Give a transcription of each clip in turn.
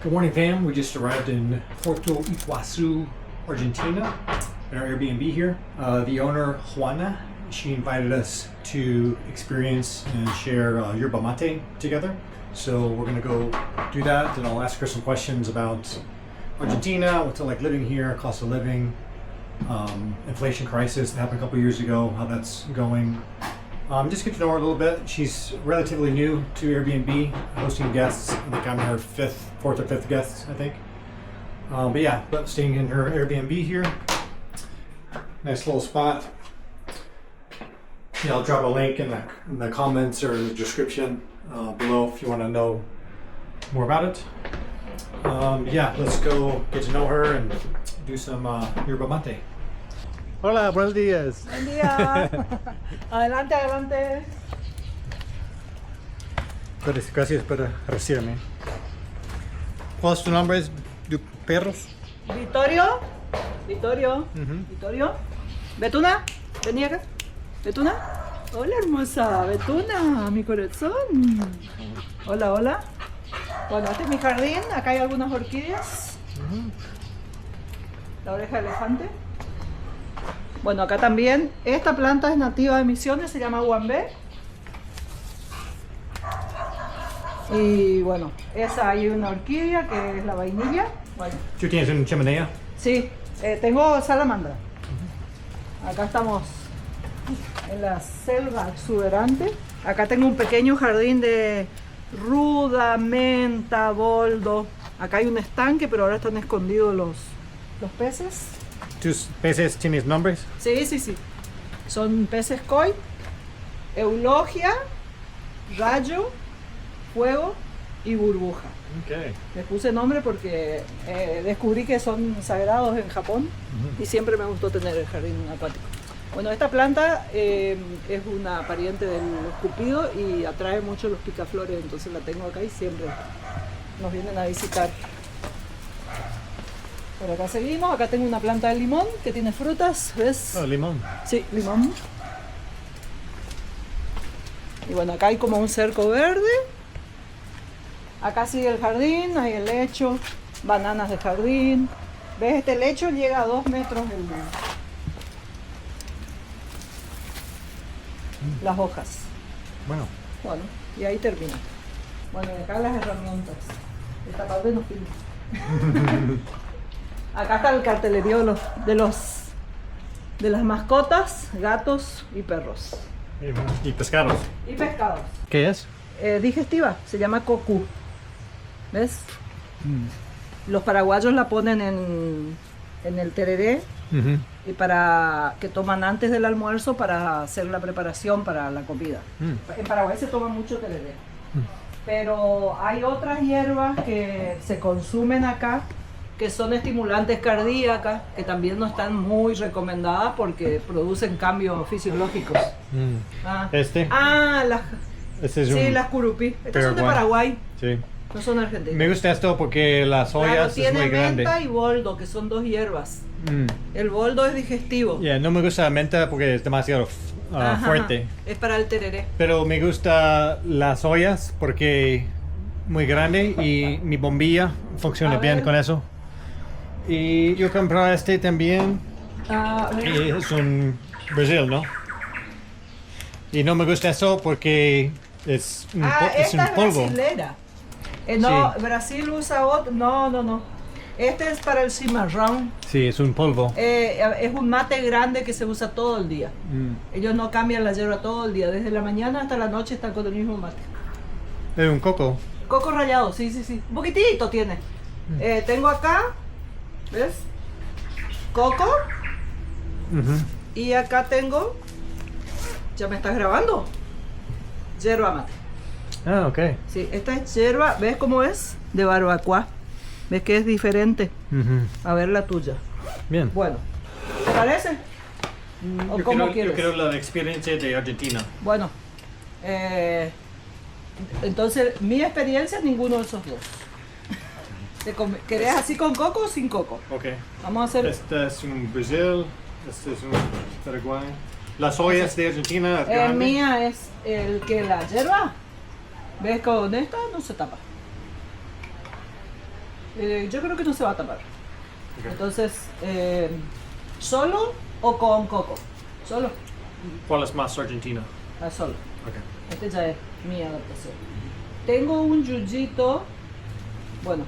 Good morning, fam. We just arrived in Porto Iguazu, Argentina, at our Airbnb here. The owner, Juana, she invited us to experience and share yerba mate together. So we're gonna go do that, and I'll ask her some questions about Argentina, what's it like living here, cost of living, inflation crisis that happened a couple years ago, how that's going. Just get to know her a little bit. She's relatively new to Airbnb, hosting guests. I think I'm her fourth or fifth guest, I think. But staying in her Airbnb here. Nice little spot. Yeah, I'll drop a link in the comments or the description below if you want to know more about it. Let's go get to know her and do some yerba mate. Hola, buenos días. Buen día. Adelante, adelante. Gracias por recibirme. ¿Cuál es tu nombre? ¿Es de perros? Vittorio. Vittorio. Betuna, vení acá. Betuna. Hola, hermosa. Betuna, mi corazón. Hola, hola. Bueno, este es mi jardín. Acá hay algunas orquídeas. La oreja de elefante. Bueno, acá también. Esta planta es nativa de Misiones, se llama guambé. Y bueno, esa hay una orquídea que es la vainilla. Bueno. ¿Tú tienes una chimenea? Sí, tengo salamandra. Acá estamos en la selva exuberante. Acá tengo un pequeño jardín de ruda, menta, boldo. Acá hay un estanque, pero ahora están escondidos los peces. ¿Tus peces tienes nombres? Sí. Son peces koi, eulogia, rayo, fuego y burbuja. Okay. Les puse nombre porque descubrí que son sagrados en Japón y siempre me gustó tener el jardín acuático. Bueno, esta planta es una pariente del cupido y atrae mucho los picaflores, entonces la tengo acá y siempre nos vienen a visitar. Por acá seguimos, acá tengo una planta de limón que tiene frutas, ¿ves? Oh, limón. Sí, limón. Y bueno, acá hay como un cerco verde. Acá sigue el jardín, hay el lecho, bananas de jardín. ¿Ves? Este lecho llega a 2 metros las hojas. Bueno. Bueno, y ahí termina. Bueno, y acá las herramientas. Esta parte nos filma. Acá está el cartelerío de las mascotas, gatos y perros. Y pescados. Y pescados. ¿Qué es? Digestiva, se llama cocu. ¿Ves? Los paraguayos la ponen en el tereré y para que toman antes del almuerzo para hacer la preparación para la comida. En Paraguay se toma mucho tereré. Pero hay otras hierbas que se consumen acá que son estimulantes cardíacas, que también no están muy recomendadas porque producen cambios fisiológicos. Las curupí. Estas son de Paraguay. Sí. No son argentinas. Me gusta esto porque las ollas es muy grande. Tiene menta y boldo, que son 2 hierbas. El boldo es digestivo. No me gusta la menta porque es demasiado fuerte. Es para el tereré. Pero me gusta las ollas porque muy grande y mi bombilla funciona bien con eso. Y yo compré este también. Y es un Brasil, ¿no? Y no me gusta eso porque es un polvo. Brasilera. Sí. Brasil usa otro. No. Este es para el cimarrón. Sí, es un polvo. Es un mate grande que se usa todo el día. Ellos no cambian la hierba todo el día. Desde la mañana hasta la noche están con el mismo mate. Es un coco. Coco rallado, sí. Un poquitito tiene. Tengo acá, ¿ves? Coco. Y acá tengo, ¿ya me estás grabando? Yerba mate. Ah, ok. Sí, esta es yerba, ¿ves cómo es? De barbacoa. ¿Ves que es diferente? A ver la tuya. Bien. Bueno, ¿te parece? ¿O cómo quieres? Yo quiero la experiencia de Argentina. Bueno, entonces mi experiencia ninguno de esos dos. ¿Querés así con coco o sin coco? Ok. Vamos a hacer... Este es un Brasil, este es un Paraguay. Las ollas de Argentina. Mía es el que la yerba. ¿Ves? Con esta no se tapa. Yo creo que no se va a tapar. Ok. Entonces, ¿solo o con coco? Solo. ¿Cuál es más argentina? Ah, solo. Ok. Este ya es mi adaptación. Tengo un yuyito. Bueno,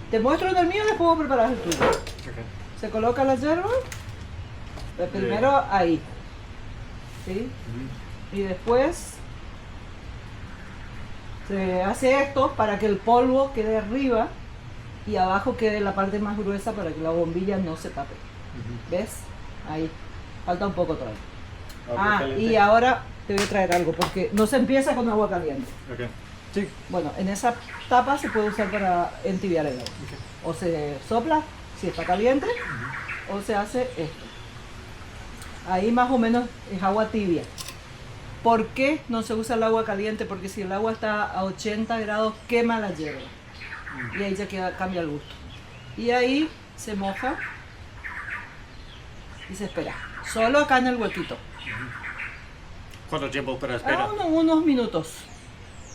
te muestro el mío y después voy a preparar el tuyo. Ok. Se coloca la yerba. Primero ahí. ¿Sí? Y después se hace esto para que el polvo quede arriba y abajo quede la parte más gruesa para que la bombilla no se tape. ¿Ves? Ahí. Falta un poco todavía. Ah, y ahora te voy a traer algo porque no se empieza con agua caliente. Ok. Sí. Bueno, en esa tapa se puede usar para entibiar el agua. O se sopla si está caliente o se hace esto. Ahí más o menos es agua tibia. ¿Por qué no se usa el agua caliente? Porque si el agua está a 80 grados quema la hierba y ahí ya cambia el gusto. Y ahí se moja y se espera. Solo acá en el huequito. ¿Cuánto tiempo para esperar? Unos minutos.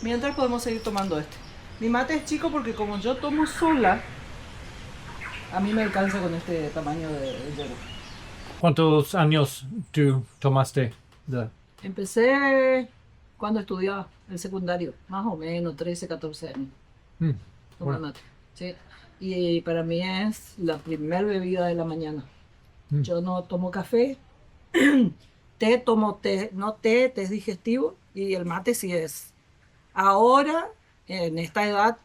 Mientras podemos seguir tomando este. Mi mate es chico porque como yo tomo sola, a mí me alcanza con este tamaño de hierba. ¿Cuántos años tú tomaste de? Empecé cuando estudiaba el secundario, más o menos 13, 14 años. Tomar mate. Sí. Y para mí es la primer bebida de la mañana. Yo no tomo café, tomo té, no té, té es digestivo y el mate sí es. Ahora, en esta edad,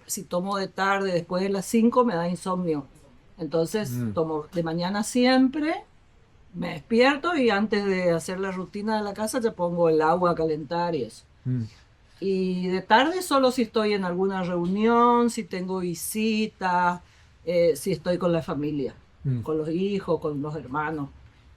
si tomo de tarde, después de las 5, me da insomnio. Entonces, tomo de mañana siempre, me despierto y antes de hacer la rutina de la casa ya pongo el agua a calentar y eso. Y de tarde solo si estoy en alguna reunión, si tengo visita, si estoy con la familia, con los hijos, con los hermanos.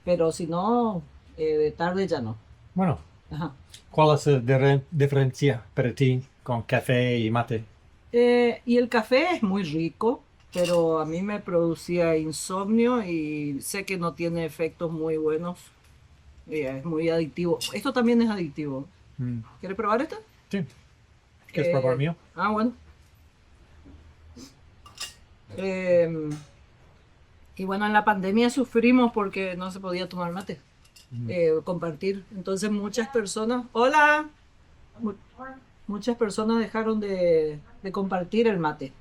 Pero si no, de tarde ya no. Bueno, Ajá. ¿cuál es la diferencia para ti con café y mate? Y el café es muy rico, pero a mí me producía insomnio y sé que no tiene efectos muy buenos. Es muy adictivo. Esto también es adictivo. ¿Quieres probar esta? Sí. ¿Quieres probar mío? Ah, bueno. Y bueno, en la pandemia sufrimos porque no se podía tomar mate, compartir. Entonces muchas personas, hola, muchas personas dejaron de compartir el mate.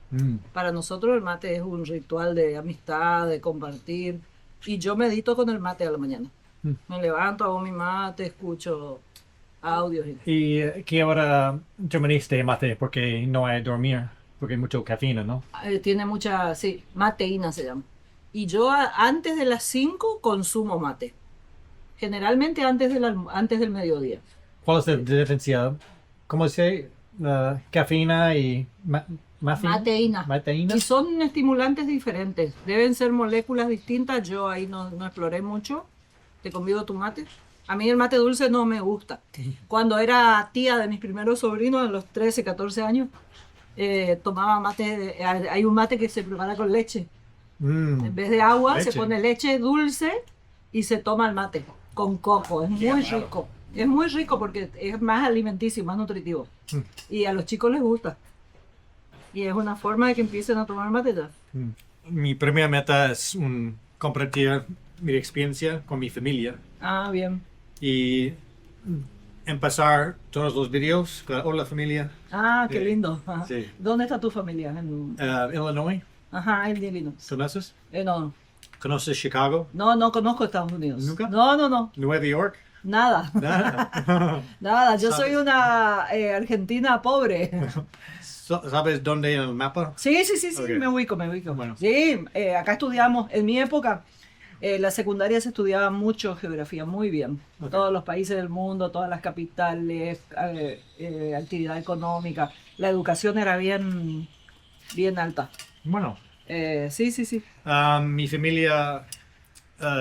Para nosotros el mate es un ritual de amistad, de compartir. Y yo medito con el mate a la mañana. Me levanto, hago mi mate, escucho audios. ¿Y qué hora tomaste mate? Porque no hay dormir, porque hay mucha cafeína, ¿no? Tiene mucha, sí, mateína se llama. Y yo antes de las 5 consumo mate. Generalmente antes del mediodía. ¿Cuál es la diferencia? ¿Cómo se dice? Cafeína y Mateína. Mateína. Y son estimulantes diferentes. Deben ser moléculas distintas. Yo ahí no exploré mucho. Te convido tu mate. A mí el mate dulce no me gusta. Cuando era tía de mis primeros sobrinos, a los 13, 14 años, tomaba mate. Hay un mate que se prepara con leche. En vez de agua, Leche. se pone leche dulce y se toma el mate con coco. Es muy rico. Es muy rico porque es más alimenticio, más nutritivo. Y a los chicos les gusta. Y es una forma de que empiecen a tomar mate ya. Mi primera meta es compartir mi experiencia con mi familia Ah, bien. y empezar todos los videos con hola familia. Ah, qué Sí. lindo. Ajá. Sí. ¿Dónde está tu familia? Illinois, Ajá, en Illinois. ¿conoces? No, ¿Conoces Chicago? no conozco Estados Unidos. ¿Nunca? No. ¿Nueva York? Nada. Nada. Nada, yo ¿Sabes? soy una argentina pobre. ¿Sabes dónde en el mapa? Sí, Ok. me ubico. Bueno. Sí, acá estudiamos, en mi época, la secundaria se estudiaba mucho geografía, muy bien. Ok. Todos los países del mundo, todas las capitales, actividad económica. La educación era bien alta. Bueno, Sí. mi familia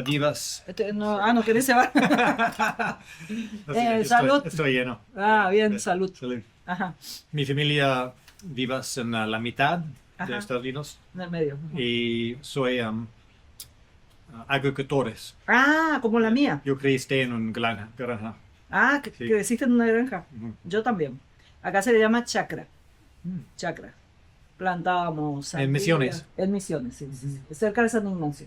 vivas. ¿No querés cebar? Salud. Estoy lleno. Ah, bien, salud. Salud. Ajá, Mi familia vivas en la mitad Ajá. de Estados Unidos en el medio. y soy agricultores. Ah, como la mía. Yo crecí en una granja. Ah, Sí. creciste en una granja. Ujú. Yo también. Acá se le llama chacra. Chacra. plantábamos En sandía. Misiones. En Misiones, sí, sí, sí, cerca de San Ignacio.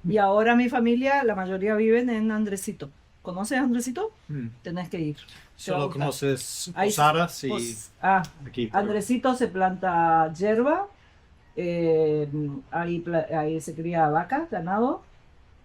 Y ahora mi familia, la mayoría viven en Andresito. ¿Conoces Andresito? Mm. Tenés que ir. Te va a Solo gustar. conoces Ahí- Posadas y aquí. pero- Andresito se planta hierba, eh, ahí se cría vacas, ganado,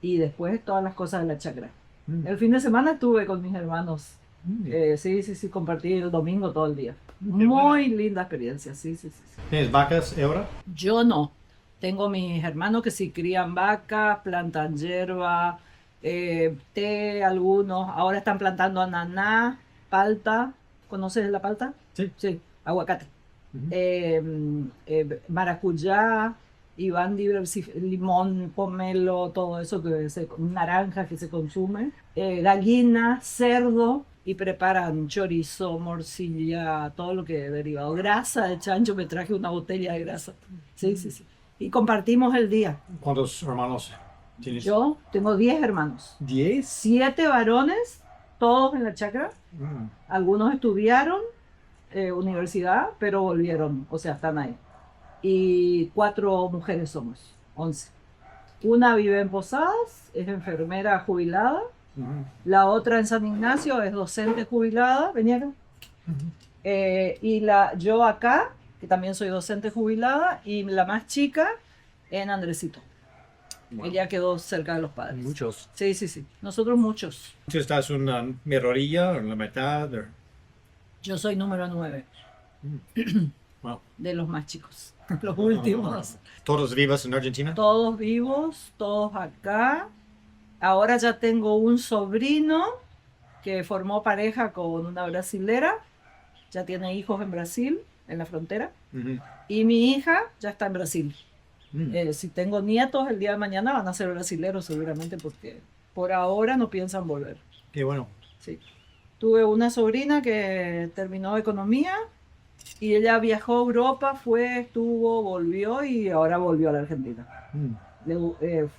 y después todas las cosas de la chacra. Mm. El fin de semana estuve con mis hermanos. Mm. Sí, sí, sí, compartí el domingo todo el día. Qué Muy linda experiencia, sí, sí, sí, sí. ¿Tienes vacas ahora? Yo no. Tengo mis hermanos que sí crían vacas, plantan hierba, té, algunos. Ahora están plantando ananá, palta. ¿Conoces la palta? Sí. Sí, aguacate. Ujú. Maracuyá, y van limón, pomelo, todo eso naranja que se consume. Gallina, cerdo, y preparan chorizo, morcilla, todo lo que derivado. Grasa de chancho, me traje una botella de grasa. Sí, sí, sí. Y compartimos el día. ¿Cuántos hermanos tienes? Yo tengo 10 hermanos, 10. 7 varones, todos en la chacra. Mm. Algunos estudiaron universidad, pero volvieron, o sea, están ahí. Y 4 mujeres somos, 11. Una vive en Posadas, es enfermera jubilada. Ujú. La otra en San Ignacio es docente jubilada, venía acá. Ujú. Yo acá, que también soy docente jubilada, y la más chica en Andresito. Wow. Ella quedó cerca de los padres. Muchos. Sí, sí, sí. Nosotros muchos. ¿Tú estás en una minoría, en la mitad? Yo soy número 9 Wow. de los más chicos, los últimos. ¿Todos vivas en Argentina? Todos vivos, todos acá. Ahora ya tengo un sobrino que formó pareja con una brasilera, ya tiene hijos en Brasil, en la frontera, Ujú. y mi hija ya está en Brasil. Mm. Si tengo nietos el día de mañana van a ser brasileros seguramente porque por ahora no piensan volver. Qué bueno. Sí. Tuve una sobrina que terminó economía y ella viajó a Europa, estuvo, volvió y ahora volvió a la Argentina. Mm.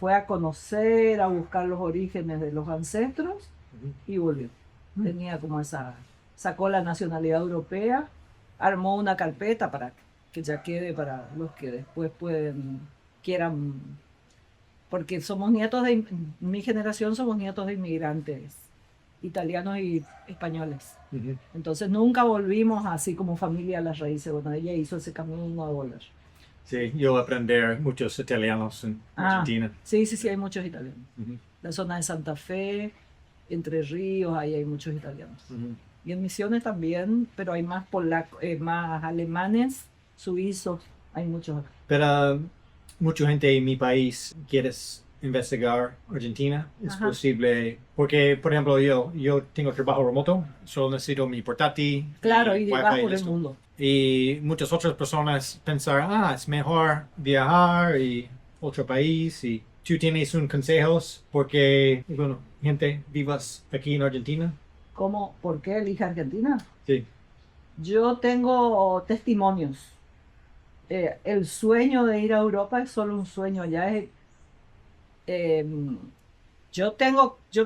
Fue a conocer, a buscar los orígenes de los ancestros Ujú. y volvió. Tenía como sacó la nacionalidad europea, armó una carpeta para que ya quede para los que después quieran, porque somos nietos mi generación somos nietos de inmigrantes italianos y españoles. Ujú. Entonces nunca volvimos así como familia a las raíces. Bueno, ella hizo ese camino a volver. Sí, yo aprender muchos italianos en Argentina. Sí, sí, sí, hay muchos italianos. Ujú. La zona de Santa Fe, Entre Ríos, ahí hay muchos italianos. Ujú. Y en Misiones también, pero hay más polacos, más alemanes, suizos, hay muchos acá. Pero mucha gente en mi país quiere investigar Argentina. Es Ajá. posible, porque por ejemplo yo tengo trabajo remoto, solo necesito mi portátil. Claro, y Wi-Fi vas y por el listo. mundo. Y muchas otras personas pensar, es mejor viajar y otro país. Y tú tienes un consejos porque, bueno, gente vivas aquí en Argentina. ¿Por qué elige Argentina? Sí. Yo tengo testimonios. El sueño de ir a Europa es solo un sueño, yo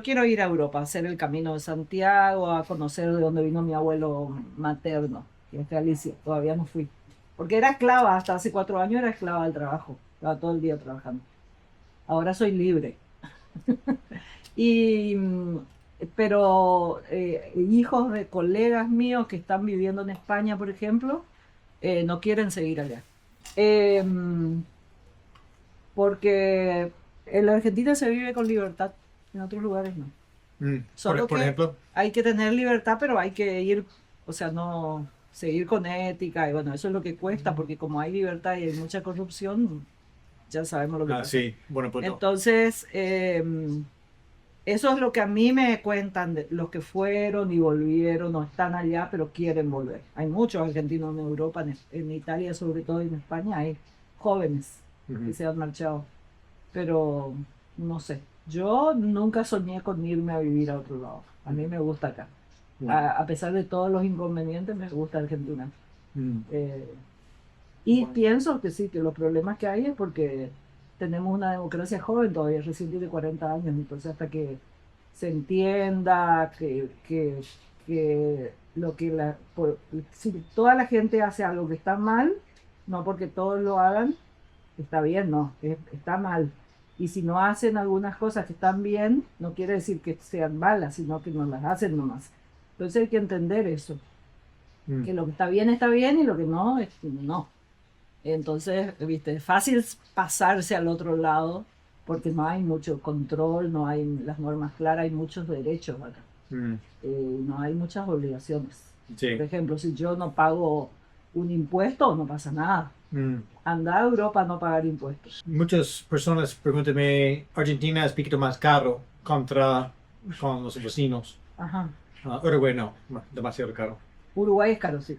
quiero ir a Europa, a hacer el Camino de Santiago, a conocer de dónde vino mi abuelo materno, que es Galicia. Todavía no fui. Porque era esclava, hasta hace 4 años era esclava del trabajo. Estaba todo el día trabajando. Ahora soy libre. Pero hijos de colegas míos que están viviendo en España, por ejemplo, no quieren seguir allá. Porque en la Argentina se vive con libertad, en otros lugares no. Solo Por que ejemplo. hay que tener libertad, pero hay que ir, o sea, no seguir con ética, y bueno, eso es lo que cuesta, porque como hay libertad y hay mucha corrupción, ya sabemos lo que pasa. Sí, bueno, punto. Entonces, eso es lo que a mí me cuentan de los que fueron y volvieron o están allá, pero quieren volver. Hay muchos argentinos en Europa, en Italia sobre todo, y en España hay jóvenes Ujú. que se han marchado. Pero no sé, yo nunca soñé con irme a vivir a otro lado. A mí me gusta acá. A pesar de todos los inconvenientes, me gusta Argentina. Mm. Y pienso que sí, que los problemas que hay es porque tenemos una democracia joven todavía, recién tiene 40 años, entonces hasta que se entienda que lo que si toda la gente hace algo que está mal, No porque todos lo hagan, está bien, no, está mal. Y si no hacen algunas cosas que están bien, no quiere decir que sean malas, sino que no las hacen nomás. Entonces hay que entender eso, que lo que está bien y lo que no, no. Entonces, viste, es fácil pasarse al otro lado porque no hay mucho control, no hay las normas claras, hay muchos derechos acá. No hay muchas obligaciones. Sí. Por ejemplo, si yo no pago un impuesto, no pasa nada. Anda a Europa a no pagar impuestos. Muchas personas preguntan, Argentina es un poquito más caro con los vecinos. Ajá. Uruguay no, demasiado caro. Uruguay es caro, sí.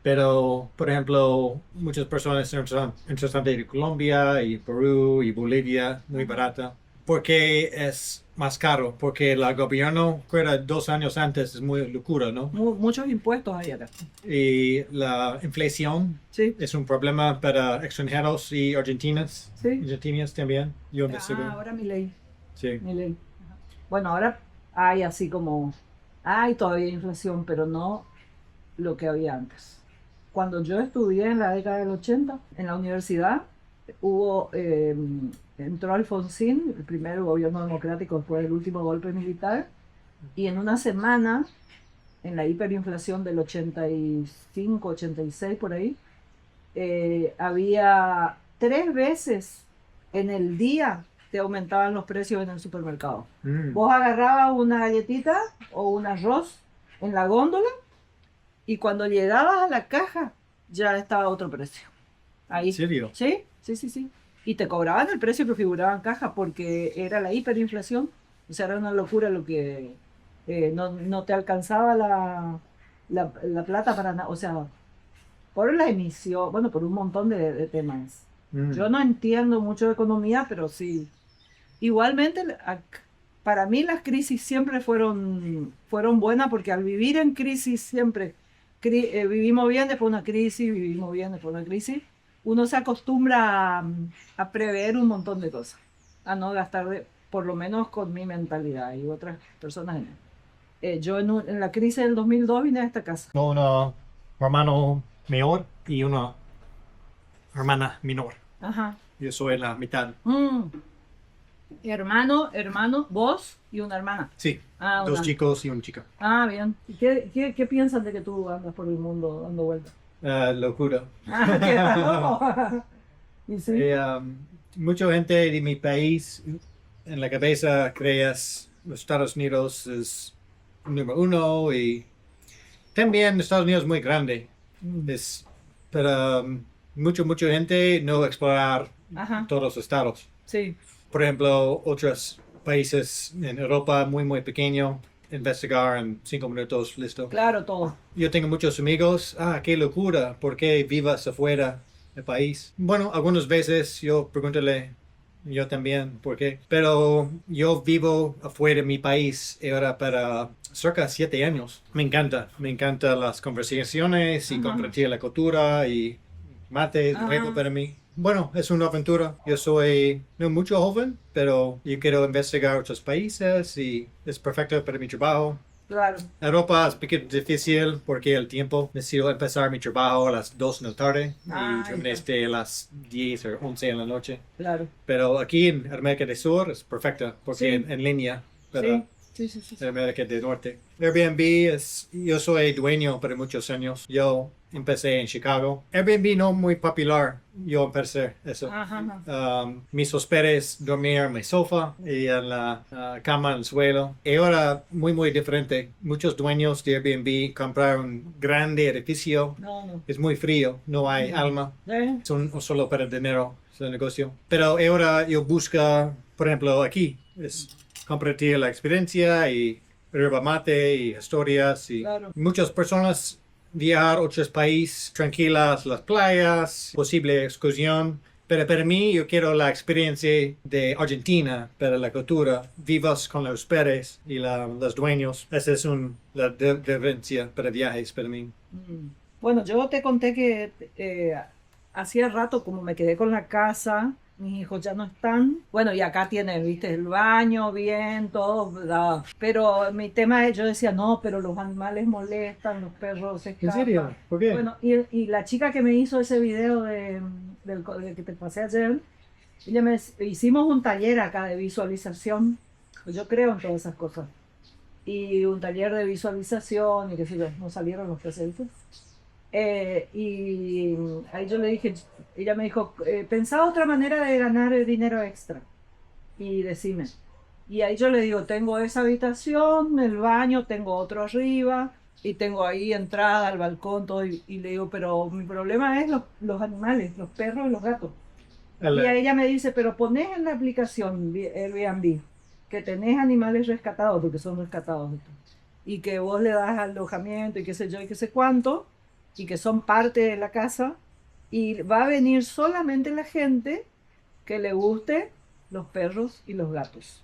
Pero, por ejemplo, muchas personas son interesantes de Colombia y Perú y Bolivia, muy barata. ¿Por qué es más caro? Porque el gobierno, que era 2 años antes, es muy locura, ¿no? Muchos impuestos hay acá. Y la inflación Sí. es un problema para extranjeros y argentinos. Sí. Argentinas también, yo investigo. Ahora mi ley. Sí. Mi ley. Ajá. Bueno, ahora hay así como, hay todavía inflación, pero no lo que había antes. Cuando yo estudié en la década del 80, en la universidad, entró Alfonsín, el primer gobierno democrático después del último golpe militar, y en una semana, en la hiperinflación del 85, 86 por ahí, había 3 veces en el día te aumentaban los precios en el supermercado. Vos agarrabas una galletita o un arroz en la góndola y cuando llegabas a la caja ya estaba otro precio. Ahí. ¿En serio? Sí. Y te cobraban el precio que figuraba en caja porque era la hiperinflación. O sea, era una locura lo que no te alcanzaba la plata para nada. O sea, por la emisión, bueno, por un montón de temas. Yo no entiendo mucho de economía, pero sí. Igualmente, para mí las crisis siempre fueron buenas porque al vivir en crisis siempre vivimos bien después de una crisis, vivimos bien después de una crisis. Uno se acostumbra a prever un montón de cosas, a no gastar, por lo menos con mi mentalidad y otras personas. Yo en la crisis del 2002 vine a esta casa. Tengo un hermano mayor y una hermana menor. Ajá. Yo soy la mitad. Hermano, vos y una hermana. Sí, Ah, 2 chicos y una chica. Ah, bien. ¿Y qué piensan de que tú andas por el mundo dando vueltas? Locura. ¿Qué tal? ¿Y sí? Mucha gente de mi país en la cabeza crees los Estados Unidos es número 1 y también Estados Unidos es muy grande. Pero mucha gente no explorar Ajá. todos los estados. Sí. Por ejemplo, otros países en Europa muy pequeño, investigar en 5 minutos, listo. Claro, todo. Yo tengo muchos amigos, qué locura, ¿por qué vivas afuera del país? Bueno, algunas veces yo pregúntale, yo también, ¿por qué? Pero yo vivo afuera de mi país ahora para cerca de 7 años. Me encanta las conversaciones y compartir la cultura y mate es nuevo para mí. Bueno, es una aventura. Yo soy no mucho joven, pero yo quiero investigar otros países y es perfecto para mi trabajo. Claro. Europa es un poquito difícil porque el tiempo. Necesito empezar mi trabajo a las 2 de la tarde y terminé a las 10 o 11 de la noche. Claro. Pero aquí en América del Sur es perfecto porque Sí. en línea, ¿verdad? Sí. En América del Norte. Airbnb yo soy dueño por muchos años. Yo empecé en Chicago. Airbnb no muy popular. Yo empecé eso. Ajá. Mis hospedes dormían en mi sofá y en la cama en el suelo. Y ahora muy diferente. Muchos dueños de Airbnb compraron un grande edificio. No. Es muy frío. No hay alma. Son solo para dinero. Es un negocio. Pero ahora yo busco, por ejemplo, aquí. Es compartir la experiencia y yerba mate y historias y muchas personas viajar a otros países tranquilas, las playas, posible excursión. Pero para mí yo quiero la experiencia de Argentina, para la cultura, vivas con los huéspedes y los dueños. Esa es la diferencia para viajes para mí. Bueno, yo te conté que hacía rato como me quedé con la casa. mis hijos ya no están. Bueno, y acá tienen, viste, el baño, bien, todo, ¿verdad? Pero mi tema es, yo decía, no, pero los animales molestan, los perros se ¿En escapan. serio? ¿Por qué? Bueno, y la chica que me hizo ese video del que te pasé ayer, hicimos un taller acá de visualización. Pues yo creo en todas esas cosas. Y un taller de visualización y qué sé yo, no salieron los presentes. Y ahí yo le dije, ella me dijo, pensá otra manera de ganar dinero extra. Y decime. Y ahí yo le digo, tengo esa habitación, el baño, tengo otro arriba, y tengo ahí entrada al balcón, todo. Y le digo, pero mi problema es los animales, los perros y los gatos. Y a ella me dice, pero ponés en la aplicación Airbnb que tenés animales rescatados, porque son rescatados, y que vos le das alojamiento y qué sé yo y qué sé cuánto, y que son parte de la casa, y va a venir solamente la gente que le guste los perros y los gatos.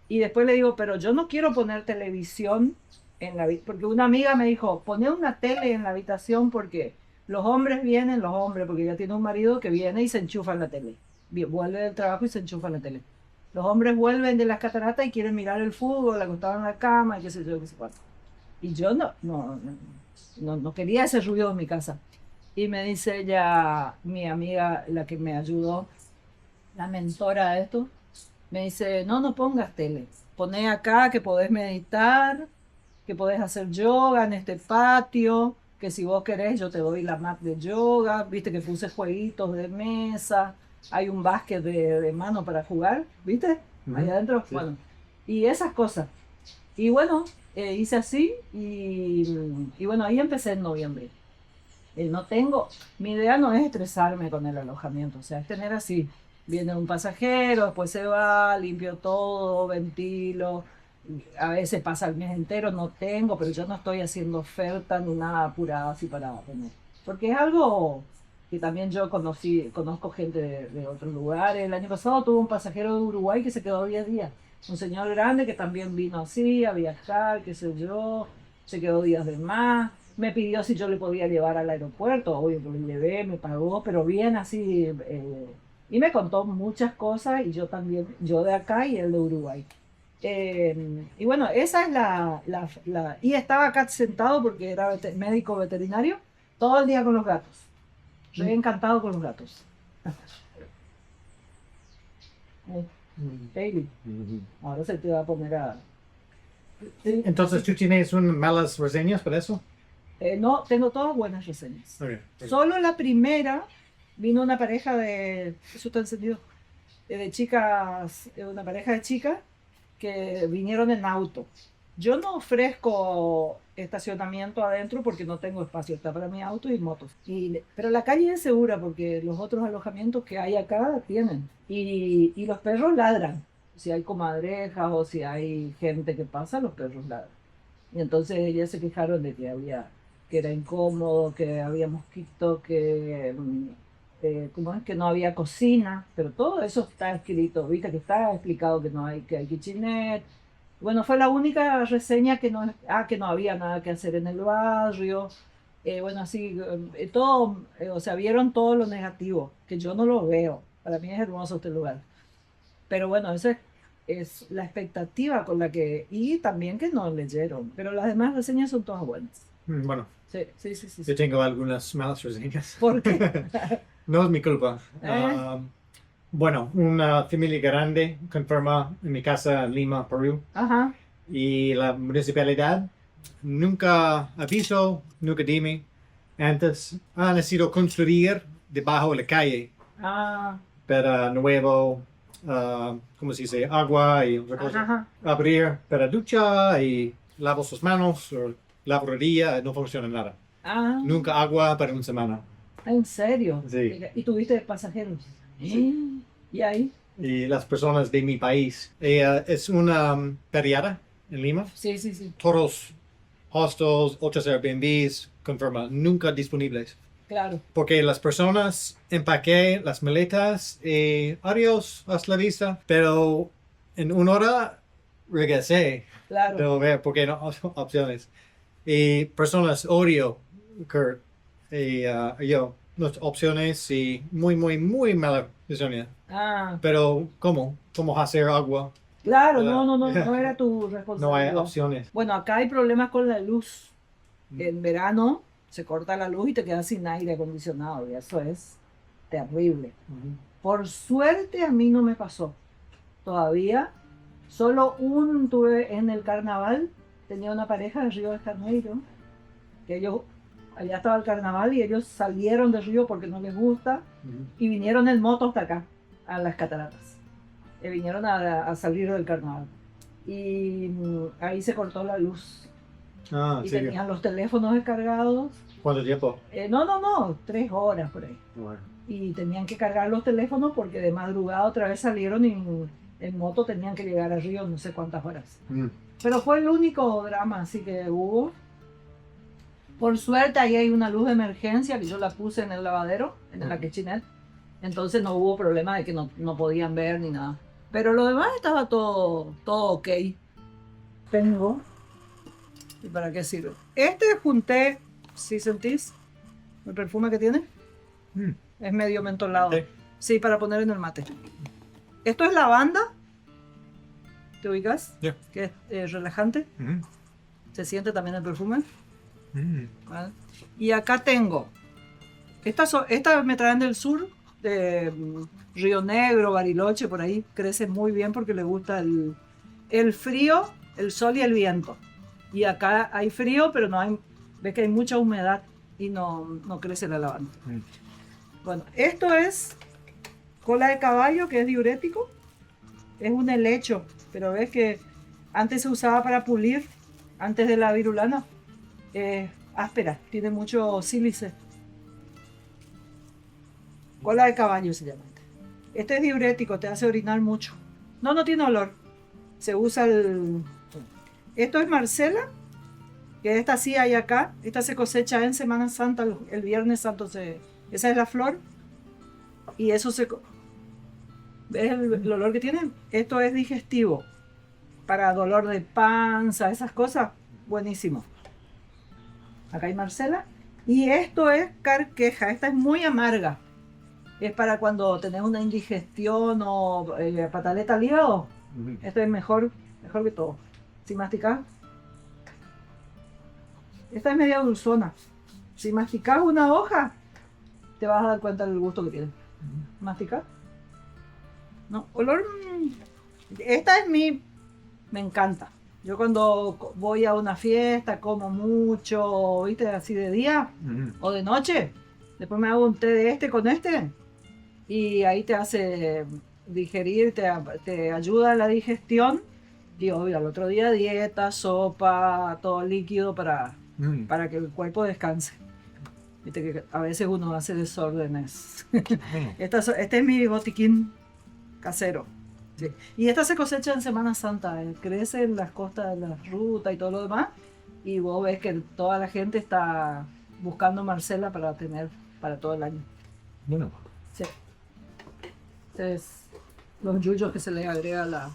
Y después le digo, pero yo no quiero poner televisión en la habitación, porque una amiga me dijo, poné una tele en la habitación porque los hombres vienen, los hombres, porque ella tiene un marido que viene y se enchufa en la tele. Vuelve del trabajo y se enchufa en la tele. Los hombres vuelven de las cataratas y quieren mirar el fútbol, acostados en la cama, y qué sé yo, qué sé cuánto. Y yo no quería ese ruido en mi casa. Y me dice ella, mi amiga, la que me ayudó, la mentora de esto, me dice, no pongas tele. Poné acá que podés meditar, que podés hacer yoga en este patio, que si vos querés yo te doy la mat de yoga, viste que puse jueguitos de mesa, hay un básquet de mano para jugar, viste, ahí adentro, sí. Bueno, y esas cosas. Y bueno, hice así y bueno, ahí empecé en noviembre. Mi idea no es estresarme con el alojamiento, o sea, es tener así, viene un pasajero, después se va, limpio todo, ventilo, a veces pasa el mes entero, no tengo, pero yo no estoy haciendo oferta ni nada apurado así para tener. Porque es algo que también yo conozco gente de otros lugares. El año pasado tuve un pasajero de Uruguay que se quedó 10 días. Un señor grande que también vino así a viajar, qué sé yo, se quedó días de más. Me pidió si yo le podía llevar al aeropuerto, obvio que le llevé, me pagó, pero bien así. Y me contó muchas cosas y yo también, yo de acá y él de Uruguay. Y bueno, esa es y estaba acá sentado porque era médico veterinario, todo el día con los gatos. Estoy encantado con los gatos. Bailey, ahora se te va a poner a... Entonces, ¿tú tienes malas reseñas por eso? No, tengo todas buenas reseñas. Okay. Solo la primera vino una pareja eso está encendido, de chicas, una pareja de chicas que vinieron en auto. Yo no ofrezco estacionamiento adentro porque no tengo espacio, está para mi auto y motos. Pero la calle es segura porque los otros alojamientos que hay acá tienen. Y los perros ladran. Si hay comadrejas o si hay gente que pasa, los perros ladran. Y entonces ellas se quejaron de que era incómodo, que había mosquitos, ¿cómo es? Que no había cocina, pero todo eso está escrito, viste que está explicado que hay kitchenette. Bueno, fue la única reseña que no había nada que hacer en el barrio. Bueno, así, todo, o sea, vieron todo lo negativo, que yo no lo veo. Para mí es hermoso este lugar. Pero bueno, esa es la expectativa con la que... Y también que no leyeron, pero las demás reseñas son todas buenas. Bueno, sí. yo tengo algunas malas reseñas. ¿Por qué? No es mi culpa. Bueno, una familia grande confirma en mi casa en Lima, Perú. Ajá. Y la municipalidad nunca avisó, nunca dime. Antes han decidido construir debajo de la calle. Para nuevo, ¿cómo se dice? Agua y otra cosa. Ajá. Abrir para ducha y lavar sus manos o lavandería, no funciona nada. Nunca agua para una semana. ¿En serio? Sí. ¿Y tuviste pasajeros? Sí. ¿Y ahí? Y las personas de mi país. Es una feriada en Lima. Sí. Todos hostels, otros Airbnbs, confirman, nunca disponibles. Claro. Porque las personas empaqué las maletas y adiós, hasta la vista. Pero en una hora regresé. Claro. Debo ver porque no opciones. Y personas odio, Kurt y yo. las opciones y muy mala visión. Ah, Pero, ¿cómo hacer agua? claro, no era tu No hay responsabilidad. opciones. Bueno, acá hay problemas con la luz. En verano se corta la luz y te quedas sin aire acondicionado y eso es terrible. Por suerte a mí no me pasó todavía. Solo tuve en el carnaval, tenía una pareja de Río de Janeiro, que ellos, allá estaba el carnaval y ellos salieron del río porque no les gusta y vinieron en moto hasta acá, a las cataratas. Vinieron a salir del carnaval. Y ahí se cortó la luz. Ah, Y sí. tenían los teléfonos descargados. ¿Cuánto tiempo? No, 3 horas por ahí. Bueno. Y tenían que cargar los teléfonos porque de madrugada otra vez salieron y en moto tenían que llegar al río no sé cuántas horas. Pero fue el único drama así que hubo. Por suerte ahí hay una luz de emergencia que yo la puse en el lavadero, en la kitchenette. Entonces no hubo problema de que no podían ver ni nada. Pero lo demás estaba todo ok. Tengo. ¿Y para qué sirve? Junté, si sentís el perfume que tiene. Es medio mentolado. Sí. Sí, para poner en el mate. Esto es lavanda. ¿Te ubicas? Sí. Que es relajante. Se siente también el perfume. ¿Vale? Y acá tengo. Estas me traen del sur, de Río Negro, Bariloche, por ahí. Crece muy bien porque le gusta el frío, el sol y el viento. Y acá hay frío, pero no hay, ves que hay mucha humedad y no crece la lavanda. Bueno, esto es cola de caballo, que es diurético. Es un helecho, pero ves que antes se usaba para pulir, antes de la virulana. Áspera, tiene mucho sílice. Cola de caballo se llama. Este es diurético, te hace orinar mucho. No tiene olor. Se usa Esto es Marcela, que esta sí hay acá. Esta se cosecha en Semana Santa, el Viernes Santo. Esa es la flor. Y eso ¿ves el olor que tiene? Esto es digestivo. Para dolor de panza, esas cosas, buenísimo. Acá hay Marcela. Y esto es carqueja. Esta es muy amarga. Es para cuando tenés una indigestión o pataleta al hígado. Esto es mejor que todo. Si masticás. Esta es media dulzona. Si masticás una hoja, te vas a dar cuenta del gusto que tiene. ¿Masticás? No, olor. Esta es me encanta. Yo cuando voy a una fiesta, como mucho, ¿viste? Así de día o de noche. Después me hago un té de con este. Y ahí te hace digerir, te ayuda a la digestión. Y obvio, al otro día dieta, sopa, todo líquido para que el cuerpo descanse. Viste que a veces uno hace desórdenes. Este es mi botiquín casero. Sí. Y esta se cosecha en Semana Santa, crece en las costas de la ruta y todo lo demás. Y vos ves que toda la gente está buscando Marcela para tener para todo el año. Bueno. Sí. Entonces, los yuyos que se le agrega al